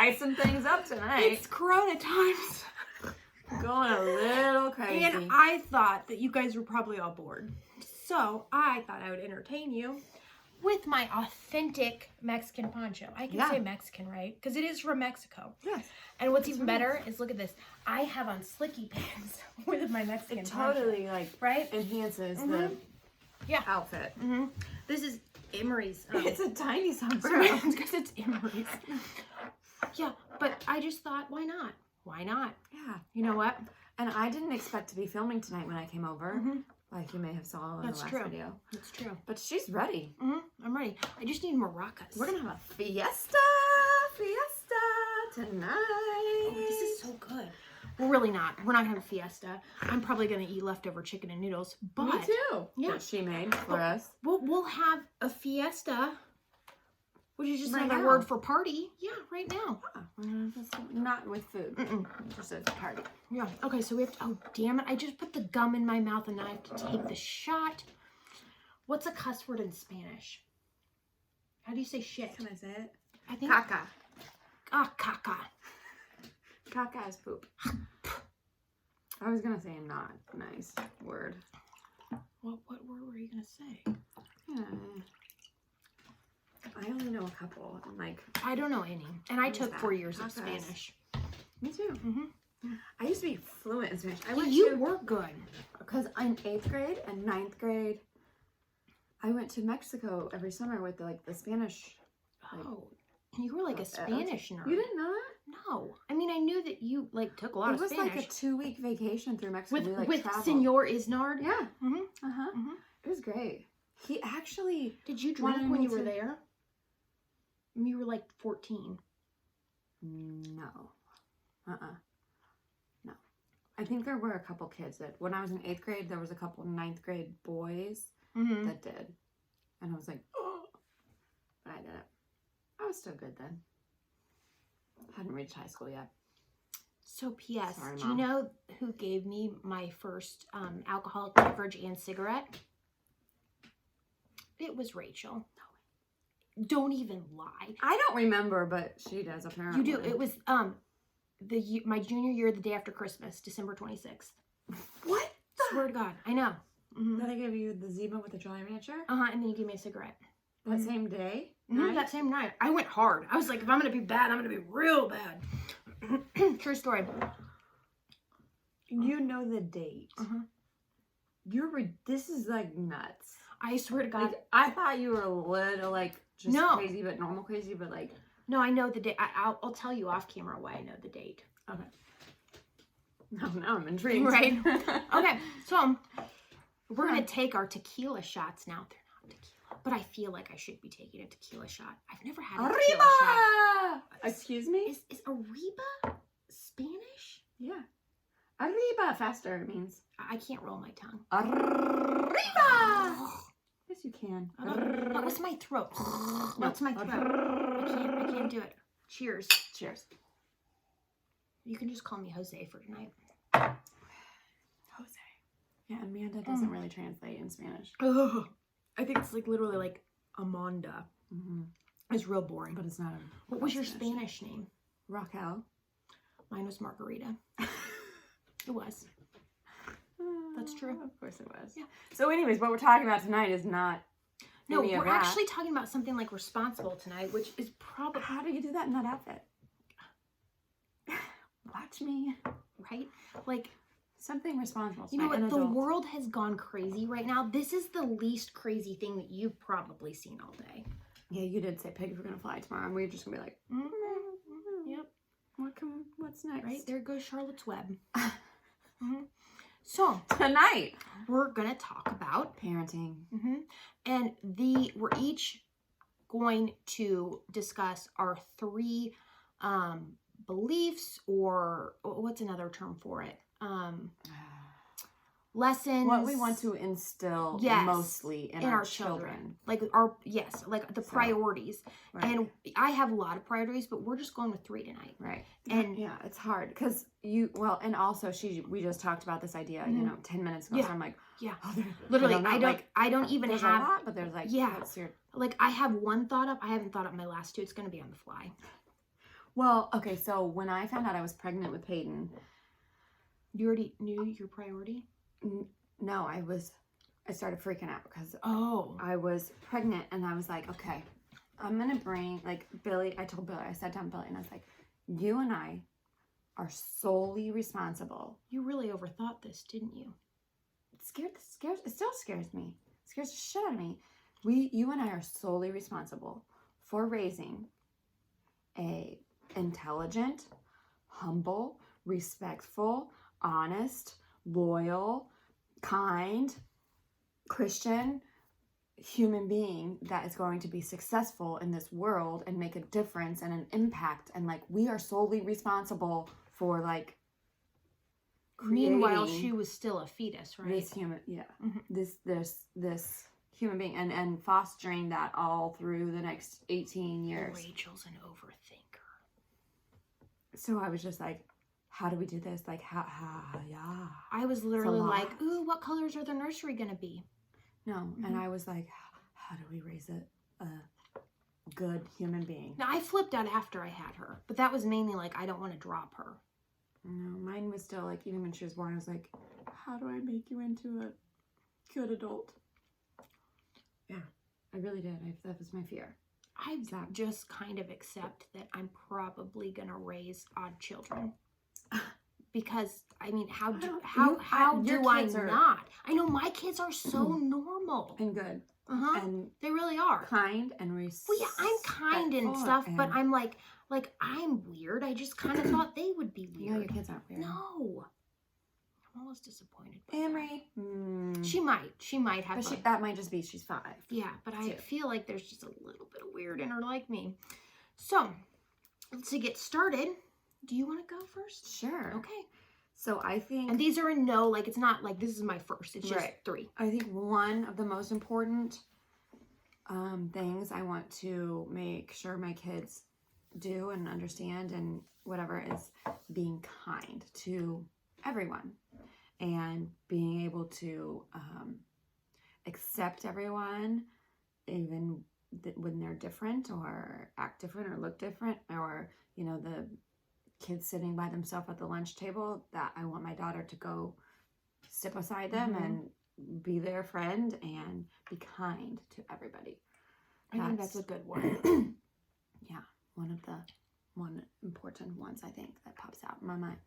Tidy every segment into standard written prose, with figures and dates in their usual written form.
spicing things up tonight. It's Corona times. Going a little crazy. And I thought that you guys were probably all bored. So I thought I would entertain you with my authentic Mexican poncho. I can say Mexican, right? Because it is from Mexico. Yes. And what's even better is, look at this. I have on slicky pants with my Mexican poncho. Totally, like, right? enhances the outfit. This is Emery's. It's a tiny sombrero. Because it's Emery's. Yeah, but I just thought, why not? Why not? Yeah. You know what? And I didn't expect to be filming tonight when I came over. Like you may have saw in the last video. That's true. But she's ready. I'm ready. I just need maracas. We're going to have a fiesta tonight. Oh, this is so good. We're really not. We're not going to have a fiesta. I'm probably going to eat leftover chicken and noodles. But me too. Yeah. That she made for us. We'll have a fiesta, which is just right another now. word for party. Yeah, right now. Not with food. Just a party. Yeah. Okay, so we have to, oh, damn it. I just put the gum in my mouth and I have to take the shot. What's a cuss word in Spanish? How do you say shit? Can I say it? I think. Caca. Ah, caca. Caca is poop. I was going to say a not nice word. What word were you going to say? Yeah. I only know a couple. And like, I don't know any. And I took 4 years of Spanish. Me too. I used to be fluent in Spanish. You were good. Because in 8th grade and 9th grade, I went to Mexico every summer with the Spanish. Oh, you were like a Spanish nerd. You didn't know that? No. I mean, I knew that you took a lot of Spanish. It was like a 2-week vacation through Mexico. With Senor Isnard? Yeah. It was great. He actually... Did you drink when you were there? You were like 14. No. No. I think there were a couple kids that, when I was in 8th grade, there was a couple 9th grade boys that did. And I was like, oh. But I did it. I was still good then. Hadn't reached high school yet. So, P.S. Sorry, do you Mom. know who gave me my first alcoholic beverage and cigarette? It was Rachel. No. Don't even lie. I don't remember, but she does apparently. You do. It was my junior year, the day after Christmas, December 26th. What? Swear to God. I know. Did I give you the Zima with the Jolly Rancher? And then you gave me a cigarette. That same day? That same night. I went hard. I was like, if I'm going to be bad, I'm going to be real bad. True story. You know the date. This is like nuts. I swear to God. Like, I thought you were a little just crazy, but normal crazy, but like. No, I know the date. I'll tell you off camera why I know the date. Okay. Now I'm intrigued. Right? Okay, so we're going to take our tequila shots now. They're not tequila, but I feel like I should be taking a tequila shot. I've never had a tequila shot. Excuse me? Is Arriba Spanish? Yeah. Arriba faster means. I can't roll my tongue. Arriba! Yes, you can. What's my throat? What's my throat? I can't do it. Cheers. Cheers. You can just call me Jose for tonight. Jose. Yeah, Amanda doesn't really translate in Spanish. Ugh. I think it's like literally like Amanda. It's real boring. But it's not. What was your Spanish name? Raquel. Mine was Margarita. It was. That's true. Of course it was. Yeah. So anyways, what we're talking about tonight is not No, any of we're that. actually talking about something like responsible tonight, which is probably... How do you do that in that outfit? Watch me. Right? Like... Something responsible. You know what? The world has gone crazy right now. This is the least crazy thing that you've probably seen all day. Yeah, you did say pigs were going to fly tomorrow, and we're just going to be like... Yep. What's next? Right? There goes Charlotte's Web. So, tonight, we're going to talk about... parenting. And we're each going to discuss our 3 beliefs, or what's another term for it? Lessons. What we want to instill mostly in our children. Like the priorities. Right. And I have a lot of priorities, but we're just going with 3 tonight. Right. And yeah, it's hard because and also we just talked about this idea, 10 minutes ago. Yeah. So I'm like, literally, I don't even there's have a lot, but there's like, like I have one thought up. I haven't thought up my last 2. It's going to be on the fly. Well, okay, so when I found out I was pregnant with Peyton, you already knew your priority? No, I started freaking out because I was pregnant, and I was like, okay, I'm going to bring, like, Billy. I told Billy, I sat down Billy, and I was like, you and I are solely responsible. You really overthought this, didn't you? It still scares me. It scares the shit out of me. You and I are solely responsible for raising a intelligent, humble, respectful, honest, loyal, kind, Christian human being that is going to be successful in this world and make a difference and an impact. And like, we are solely responsible for like meanwhile she was still a fetus, right? This human, this human being, and fostering that all through the next 18 years. Rachel's an overthinker. So I was just like, how do we do this? Like, yeah. I was literally like, ooh, what colors are the nursery gonna be? No, and I was like, how do we raise a good human being? Now, I flipped out after I had her, but that was mainly like, I don't want to drop her. No, mine was still like, even when she was born, I was like, how do I make you into a good adult? Yeah, I really did. That was my fear. I just kind of accept that I'm probably going to raise odd children. Because, I mean, how do I not? I know my kids are so normal. And good. Uh-huh. And they really are. Kind and respectful. Well, yeah, I'm kind and stuff, but I'm like I'm weird. I just kind of thought they would be weird. No, your kids aren't weird. No. I'm almost disappointed. Amory. She might have. But that might just be she's 5. Yeah, but I feel like there's just a little bit of weird in her like me. So, to get started, do you want to go first? Sure. Okay. So I think... And these are in no, like, it's not like this is my first. It's just 3. I think one of the most important things I want to make sure my kids do and understand and whatever is being kind to everyone. And being able to accept everyone, even when they're different or act different or look different, or, you know, the kids sitting by themselves at the lunch table, that I want my daughter to go sit beside them and be their friend and be kind to everybody. I think that's a good word. Yeah, one important ones, I think, that pops out in my mind.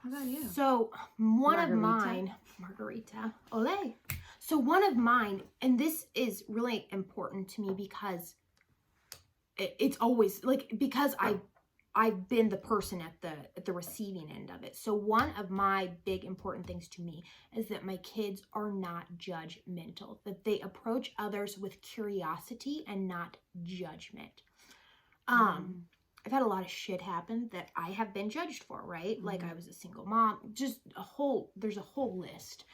How about you? So one of mine, Margarita, ole. So one of mine, and this is really important to me because it's always like, because I've been the person at the receiving end of it. So one of my big important things to me is that my kids are not judgmental, that they approach others with curiosity and not judgment. I've had a lot of shit happen that I have been judged for, right? Like I was a single mom, just there's a whole list.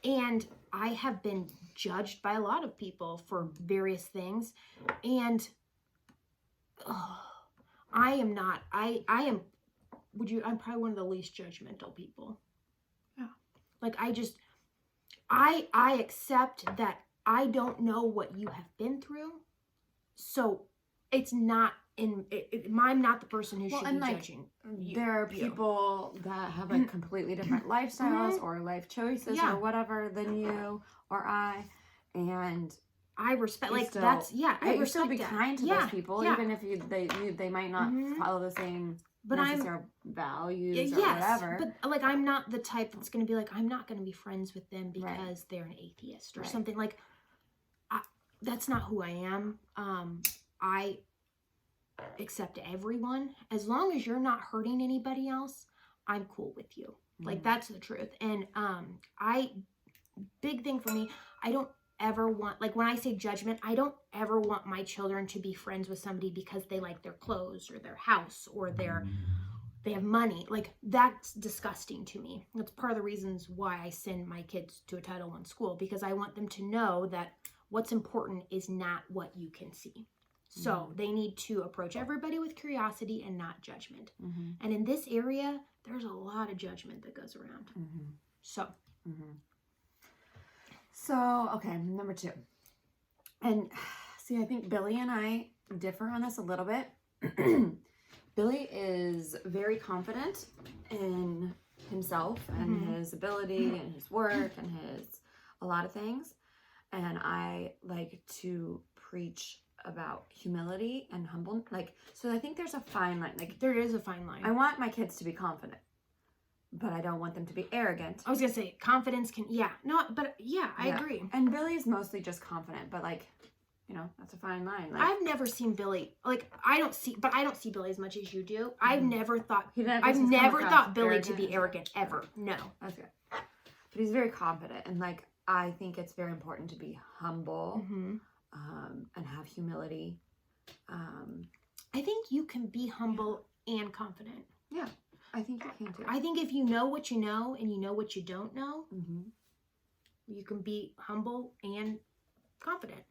And I have been judged by a lot of people for various things. And I'm probably one of the least judgmental people. Yeah. Like I accept that I don't know what you have been through. So it's not I'm not the person who should be judging you. There are people that have like completely different lifestyles or life choices or whatever than you or I, and I respect I you still be kind to those people, even if they might not follow the same values or whatever. But like I'm not the type that's going to be like, I'm not going to be friends with them because they're an atheist or something. Like that's not who I am. I accept everyone as long as you're not hurting anybody else. I'm cool with you. Like that's the truth. And big thing for me, I don't ever want, like when I say judgment, I don't ever want my children to be friends with somebody because they like their clothes or their house or they have money. Like that's disgusting to me. That's part of the reasons why I send my kids to a Title I school, because I want them to know that what's important is not what you can see. So they need to approach everybody with curiosity and not judgment. And in this area, there's a lot of judgment that goes around. So. So, okay, number 2. And see, I think Billy and I differ on this a little bit. Billy is very confident in himself and his ability and his work and a lot of things. And I like to preach about humility and humble. Like, so I think there's a fine line. Like, there is a fine line. I want my kids to be confident, but I don't want them to be arrogant. I was gonna say confidence can, I agree. And Billy is mostly just confident, but like, you know, that's a fine line. Like, I've never seen Billy, like, I don't see Billy as much as you do. I've never thought Billy to be arrogant ever. No. That's good. But he's very confident, and like, I think it's very important to be humble, and have humility. I think you can be humble and confident. Yeah, I think you can too. I think if you know what you know and you know what you don't know, you can be humble and confident.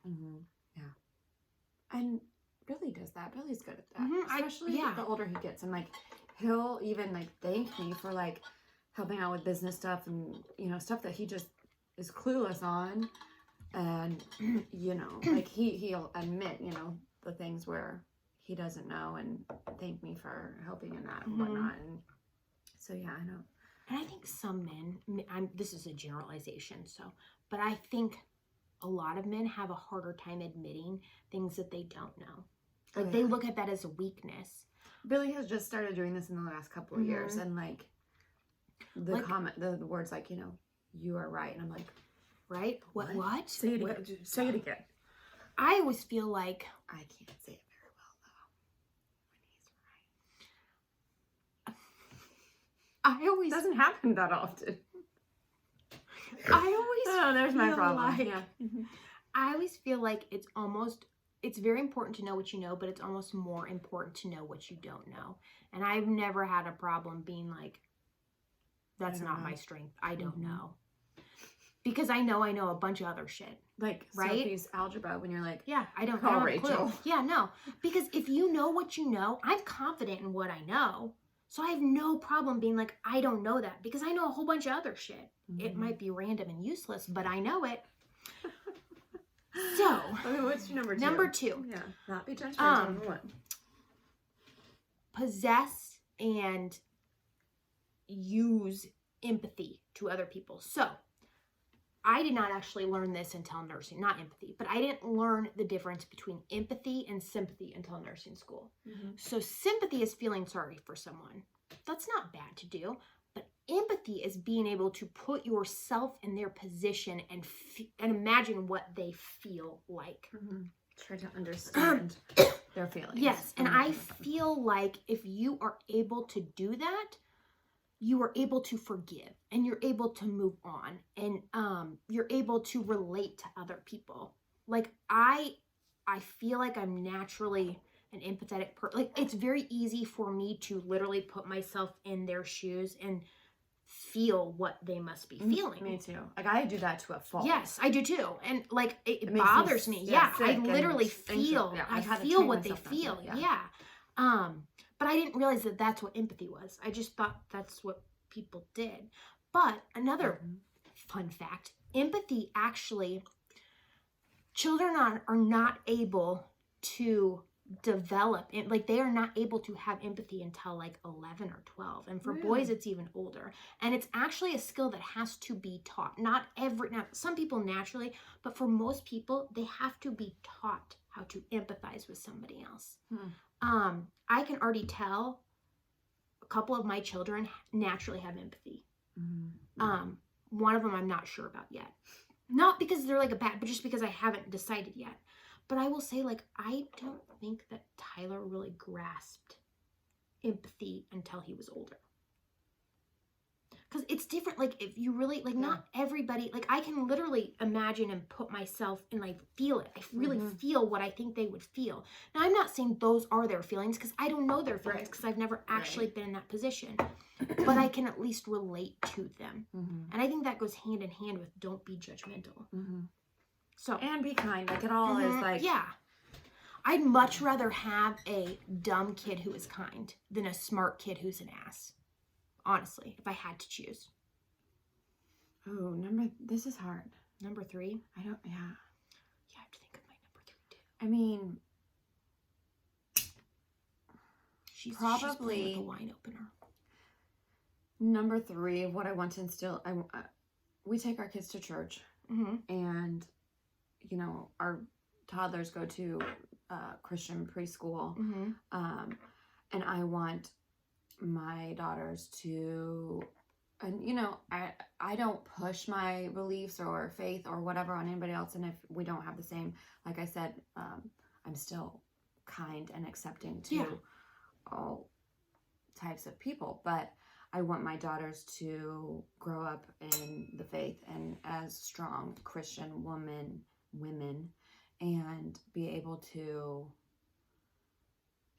Yeah. And Billy does that. Billy's good at that. Especially the older he gets. And like, he'll even like thank me for like helping out with business stuff and, you know, stuff that he just is clueless on. And, you know, like he'll admit, you know, the things where he doesn't know and thank me for helping in that and whatnot. And so, yeah, I know. And I think some men, this is a generalization, but I think a lot of men have a harder time admitting things that they don't know. Like, they look at that as a weakness. Billy has just started doing this in the last couple of years. And like, the words like, you know, you are right. And I'm like, right? What? Say it again. Say it again. I always feel like I can't say it very well though. When he's right. I always doesn't happen that often. There's my problem. I always feel like it's very important to know what you know, but it's almost more important to know what you don't know. And I've never had a problem being like, that's not my strength. I don't know. Because I know a bunch of other shit. Like, right? Sophie's algebra, when you're like, I don't call have Rachel. A clue. Yeah, no. Because if you know what you know, I'm confident in what I know. So I have no problem being like, I don't know that. Because I know a whole bunch of other shit. It might be random and useless, but I know it. So, what's your number two? Number two. Yeah, not be judgmental. Number one. Possess and use empathy to other people. So, I did not actually learn this until nursing, not empathy, but I didn't learn the difference between empathy and sympathy until nursing school. So sympathy is feeling sorry for someone. That's not bad to do, but empathy is being able to put yourself in their position and imagine what they feel like. Try to understand their feelings. Yes, and I feel like if you are able to do that, you are able to forgive and you're able to move on and you're able to relate to other people. Like I feel like I'm naturally an empathetic person. Like, it's very easy for me to literally put myself in their shoes and feel what they must be feeling. Me too. Like, I do that to a fault. Yes, I do too. And like it bothers me. Yeah, I literally feel. I feel what they feel. But I didn't realize that that's what empathy was. I just thought that's what people did. But another fun fact, empathy actually, children are not able to develop it. Like, they are not able to have empathy until like 11 or 12. And for boys, it's even older. And it's actually a skill that has to be taught. Not some people naturally, but for most people, they have to be taught how to empathize with somebody else. I can already tell a couple of my children naturally have empathy. One of them I'm not sure about yet. Not because they're like a bad, but just because I haven't decided yet. But I will say, like, I don't think that Tyler really grasped empathy until he was older. Because it's different. Like, if you really, like, not everybody, like, I can literally imagine and put myself and, like, feel it. I really feel what I think they would feel. Now, I'm not saying those are their feelings, because I don't know their feelings, because I've never actually been in that position. But I can at least relate to them. And I think that goes hand in hand with don't be judgmental. So, and be kind. Like, it all is like... Yeah. I'd much rather have a dumb kid who is kind than a smart kid who's an ass. Honestly, if I had to choose. Oh, this is hard. Number 3? I have to think of my number 3 too. I mean, She's probably playing with a wine opener. Number 3, what I want to instill, we take our kids to church, and, you know, our toddlers go to Christian preschool, and I want my daughters to, and, you know, I don't push my beliefs or faith or whatever on anybody else, and if we don't have the same, like I said, I'm still kind and accepting to all types of people, but I want my daughters to grow up in the faith and as strong Christian women, and be able to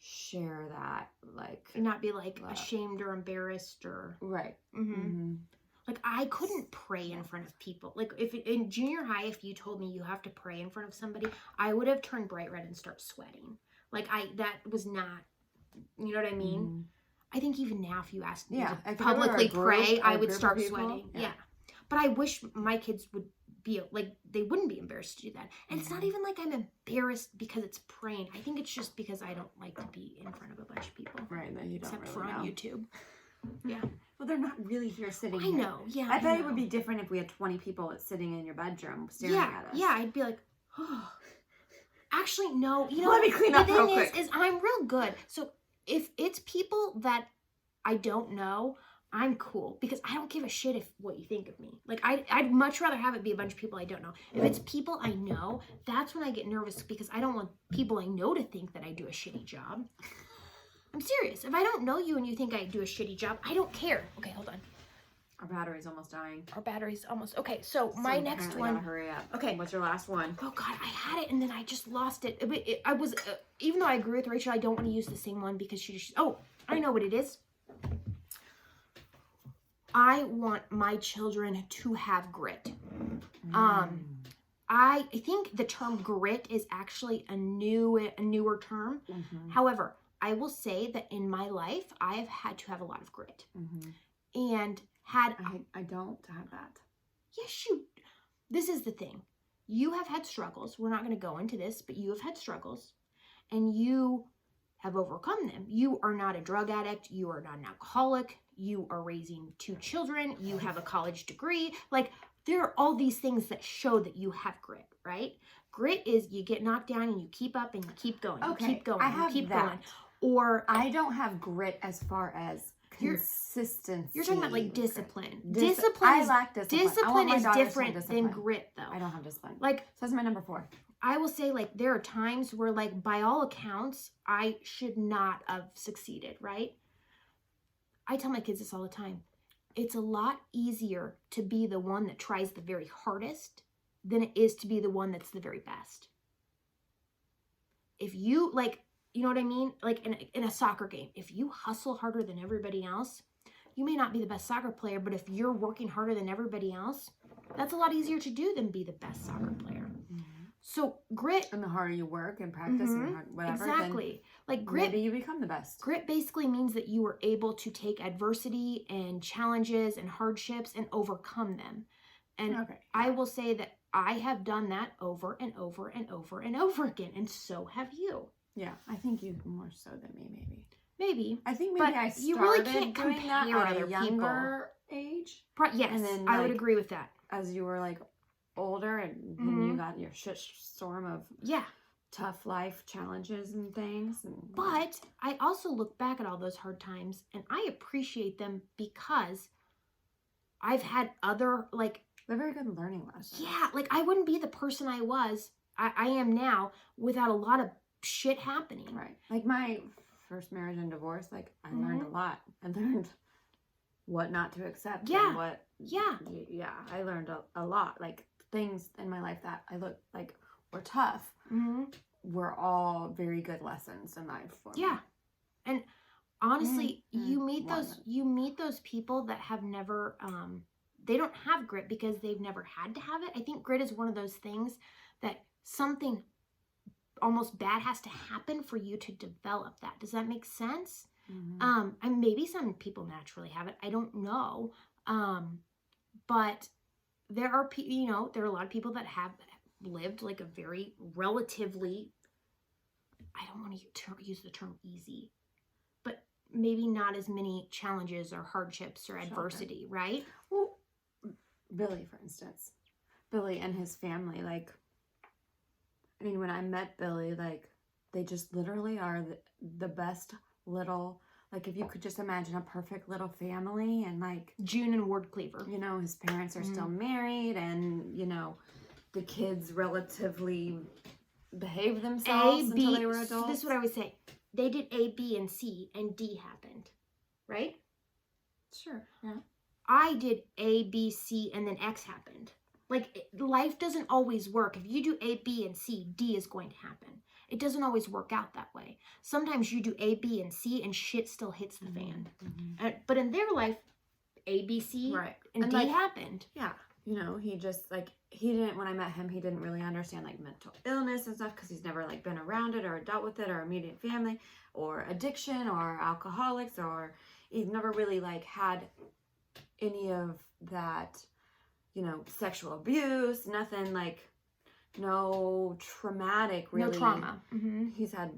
share that, like, and not be like ashamed or embarrassed or right. Like, I couldn't pray in front of people. Like, if in junior high, if you told me you have to pray in front of somebody, I would have turned bright red and start sweating. Like, that was not, you know what I mean? I think even now, if you asked me to publicly pray, I would start sweating. Yeah. But I wish my kids would be, like, they wouldn't be embarrassed to do that. And it's not even like I'm embarrassed because it's praying. I think it's just because I don't like to be in front of a bunch of people. Right, that you don't except really for on know. YouTube. Yeah. Well, they're not really here sitting here. I know, yeah. I bet it would be different if we had 20 people sitting in your bedroom staring at us. Yeah, I'd be like, oh. Actually, no. You know, let me clean up real quick. The thing is I'm real good. So if it's people that I don't know, I'm cool because I don't give a shit if what you think of me. Like, I'd much rather have it be a bunch of people I don't know. If it's people I know, that's when I get nervous because I don't want people I know to think that I do a shitty job. I'm serious. If I don't know you and you think I do a shitty job, I don't care. Okay, hold on. Our battery's almost dying. Okay, so my next one. Gotta hurry up. Okay. What's your last one? Oh God, I had it and then I just lost it. I was, even though I agree with Rachel, I don't want to use the same one because oh, I know what it is. I want my children to have grit. I think the term grit is actually a newer term. However, I will say that in my life, I have had to have a lot of grit. And had... I don't have that. Yes, this is the thing. You have had struggles. We're not going to go into this, but you have had struggles. And you have overcome them. You are not a drug addict. You are not an alcoholic. You are raising 2 children. You have a college degree. Like, there are all these things that show that you have grit, right? Grit is you get knocked down and you keep up and you keep going. Okay, you keep going. I have you keep that. going. Or I don't have grit as far as consistency. You're talking about like discipline. I lack discipline. Discipline is different than grit, though. I don't have discipline. Like, so that's my number 4. I will say, like, there are times where, like, by all accounts, I should not have succeeded, right? I tell my kids this all the time. It's a lot easier to be the one that tries the very hardest than it is to be the one that's the very best. If you, like, you know what I mean? Like, in a soccer game, if you hustle harder than everybody else, you may not be the best soccer player, but if you're working harder than everybody else, that's a lot easier to do than be the best soccer player. So grit, and the harder you work and practice and whatever, exactly. Like grit, maybe you become the best. Grit basically means that you are able to take adversity and challenges and hardships and overcome them. And I will say that I have done that over and over and over and over again, and so have you. Yeah, I think you more so than me, maybe. I think maybe I started you really can't doing that at a younger age. Yes, and then, like, I would agree with that. As you were like older and then you got your shitstorm of tough life challenges and things. But I also look back at all those hard times and I appreciate them because I've had other, like... They're very good learning lessons. Yeah, like I wouldn't be the person I am now without a lot of shit happening. Right. Like my first marriage and divorce, like I learned a lot. I learned what not to accept. And what... Yeah, I learned a lot. Like things in my life that I looked like were tough were all very good lessons in life for me. And honestly, you meet those people that have never they don't have grit because they've never had to have it. I think grit is one of those things that something almost bad has to happen for you to develop that. Does that make sense? And maybe some people naturally have it. I don't know. But there are, there are a lot of people that have lived like a very relatively, I don't want to use the term easy, but maybe not as many challenges or hardships or adversity, right? Well, Billy, for instance. Billy and his family, like, I mean, when I met Billy, like, they just literally are the best little, like, if you could just imagine a perfect little family, and, like, June and Ward Cleaver. You know, his parents are still married, and, you know, the kids relatively behave themselves until they were adults. This is what I would say. They did A, B, and C, and D happened, right? Sure, yeah. I did A, B, C, and then X happened. Like, life doesn't always work. If you do A, B, and C, D is going to happen. It doesn't always work out that way. Sometimes you do A, B, and C, and shit still hits the fan. But in their life, A, B, C, and D happened. Yeah. You know, he just, like, he didn't, when I met him, he didn't really understand, like, mental illness and stuff, because he's never, like, been around it or dealt with it, or immediate family, or addiction, or alcoholics, or he's never really, like, had any of that, you know, sexual abuse, nothing, like, no traumatic, really. No trauma. He's had,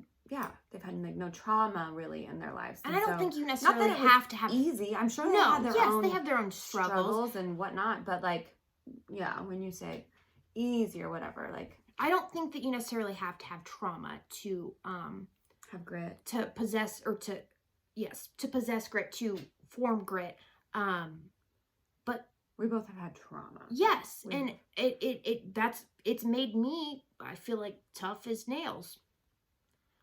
they've had, like, no trauma, really, in their lives. And I don't think you necessarily have to have... easy. I'm sure they have their own struggles and whatnot, but, like, yeah, when you say easy or whatever, like, I don't think that you necessarily have to have trauma to have grit, to possess, or to possess grit, to form grit. But we both have had trauma. Yes, and it's made me, I feel like, tough as nails.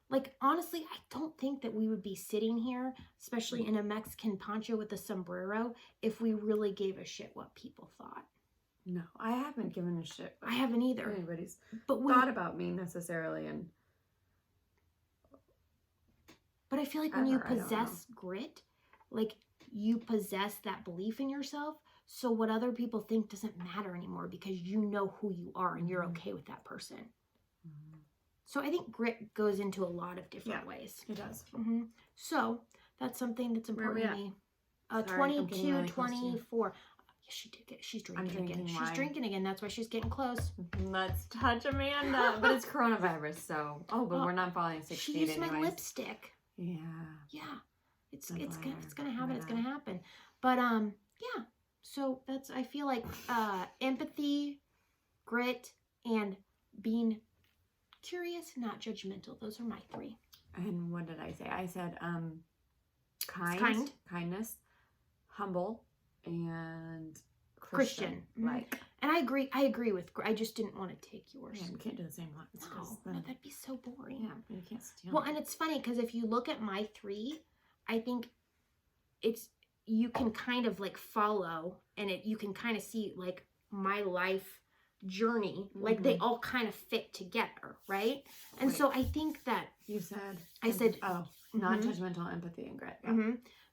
Like, honestly, I don't think that we would be sitting here, especially in a Mexican poncho with a sombrero, if we really gave a shit what people thought. No, I haven't given a shit. I haven't either. Anybody's thought about me necessarily, but I feel like when you possess grit, like, you possess that belief in yourself, so what other people think doesn't matter anymore, because you know who you are and you're okay with that person. So I think grit goes into a lot of different ways. It does. So that's something that's important to me. 22, really 24. She's drinking again. She's drinking again. That's why she's getting close. Let's touch Amanda. But it's coronavirus, so but we're not falling 6 feet anyways. She used my lipstick. Yeah. It's gonna happen. It's gonna happen. But yeah. So that's, I feel like, empathy, grit, and being curious, not judgmental. Those are my 3. And what did I say? I said kindness, humble, and Christian. Like, and I agree with, I just didn't want to take yours. Yeah, we can't do the same one. No, that'd be so boring. Yeah, you can't steal. Well, and it's funny, because if you look at my 3, I think you can kind of, like, follow, and you can kind of see, like, my life journey, like, they all kind of fit together, right? And so I think that I said non-judgmental, empathy, and grit.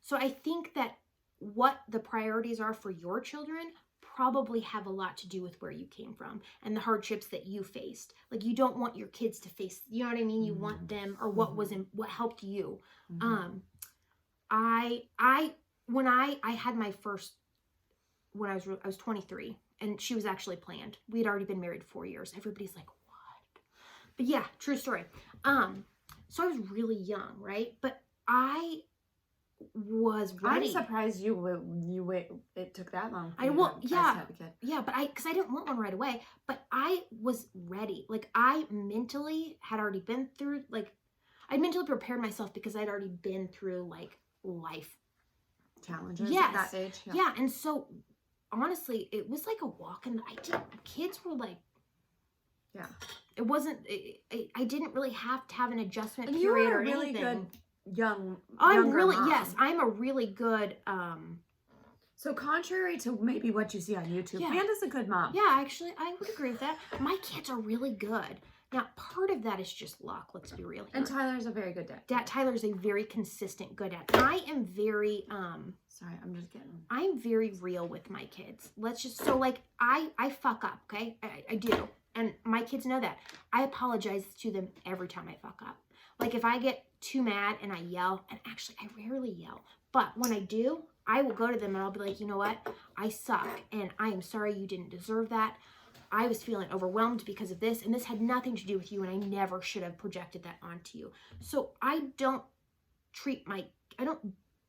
So I think that what the priorities are for your children probably have a lot to do with where you came from and the hardships that you faced. Like, you don't want your kids to face, you know what I mean? You want them, or what helped you. When I had my first, when I was 23, and she was actually planned. We had already been married 4 years. Everybody's like, what? But yeah, true story. So I was really young, right? But I was ready. I'm surprised it took that long. But because I didn't want one right away, but I was ready. Like, I mentally had already been through, like, I mentally prepared myself because I'd already been through, like, life challenges at that age. Yeah, and so honestly, it was like a walk in. Kids were like, it wasn't. I didn't really have to have an adjustment period or anything. You were a really good younger mom. Yes, I'm a really good. So contrary to maybe what you see on YouTube, Amanda's a good mom. Yeah, actually, I would agree with that. My kids are really good. Now, part of that is just luck, let's be real here. And Tyler's a very good dad. Tyler's a very consistent good dad. I am very, sorry, I'm just kidding. I'm very real with my kids. So, like, I fuck up, okay? I do. And my kids know that. I apologize to them every time I fuck up. Like, if I get too mad and I yell, and actually, I rarely yell, but when I do, I will go to them and I'll be like, you know what? I suck, and I am sorry, you didn't deserve that. I was feeling overwhelmed because of this, and this had nothing to do with you, and I never should have projected that onto you. So I don't treat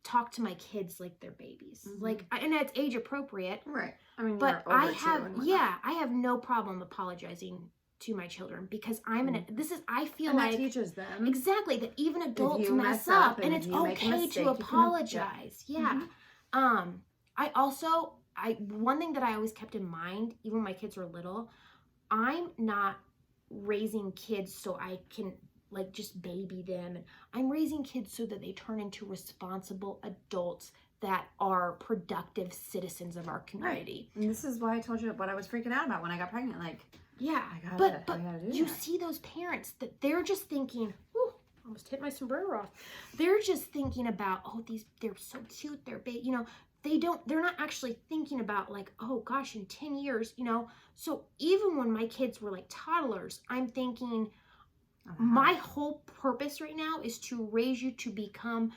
talk to my kids like they're babies. Like, and that's age appropriate. Right. I mean, but you're over I have, two and I have no problem apologizing to my children because I feel and like that teaches them exactly that even adults you mess mess up up and if it's you make a okay mistake, to you can- apologize. I also, one thing that I always kept in mind, even when my kids were little, I'm not raising kids so I can like just baby them. And I'm raising kids so that they turn into responsible adults that are productive citizens of our community. Right. And this is why I told you what I was freaking out about when I got pregnant. Like, yeah, I but gotta do you that. see those parents that they're just thinking, "Ooh, almost hit my sombrero off." They're just thinking about, "Oh, they're so cute. They're big." You know, they're not actually thinking about like, "Oh gosh, in 10 years, you know." So even when my kids were like toddlers, I'm thinking my whole purpose right now is to raise you to become,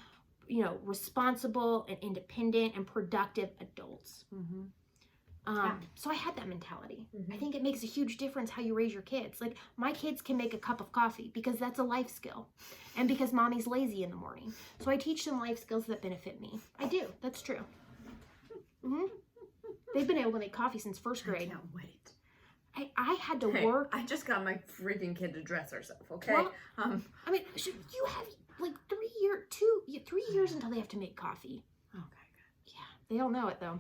you know, responsible and independent and productive adults. So I had that mentality. I think it makes a huge difference how you raise your kids. Like my kids can make a cup of coffee because that's a life skill, and because mommy's lazy in the morning. So I teach them life skills that benefit me. I do. That's true. They've been able to make coffee since first grade. I can't wait. I had to work. I just got my freaking kid to dress herself. Okay. Well, I mean, you have like 3 years until they have to make coffee. Okay, good. Yeah, they don't know it though.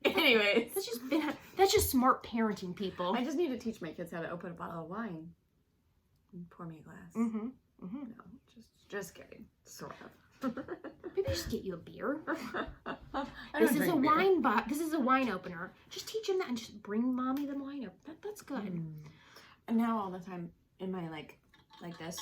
Anyways, that's just smart parenting, people. I just need to teach my kids how to open a bottle of wine and pour me a glass. No, just kidding. Sort of. Maybe just get you a beer. This is a wine This is a wine opener. Just teach them that and just bring mommy the wine opener. That's good. And now all the time in my like this.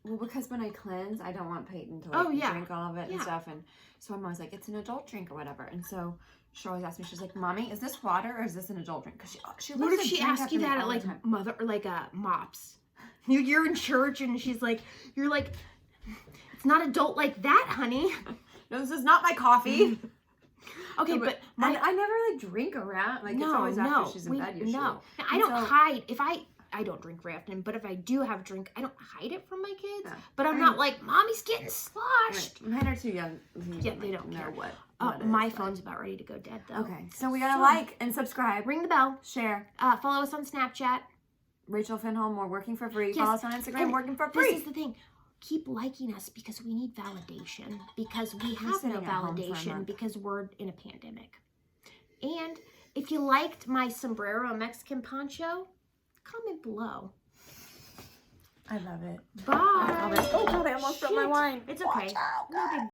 Well, because when I cleanse, I don't want Peyton to drink all of it and stuff, and so I'm always like, it's an adult drink or whatever. And so she always asks me, she's like, "Mommy, is this water or is this an adult drink?" Because she what if she asks you that at like mother or like mops? You're in church and she's like, you're like, "It's not adult like that, honey." No, this is not my coffee. Okay, no, but I never like drink around. Like it's always after she's in bed usually. No, I don't hide. I don't drink very often, but if I do have a drink, I don't hide it from my kids. Yeah. But I'm not like, "Mommy's getting sloshed." Mine are too young. Yeah, they don't care what my phone's about ready to go dead though. Okay, so we gotta like and subscribe, ring the bell, share, follow us on Snapchat. Rachel Finholm, we're working for free. Yes. Follow us on Instagram, working for free. This is the thing. Keep liking us because we need validation, because we have no validation because we're in a pandemic. And if you liked my sombrero Mexican poncho, comment below. I love it. Bye. Oh God, I almost spilled my wine. It's okay. No big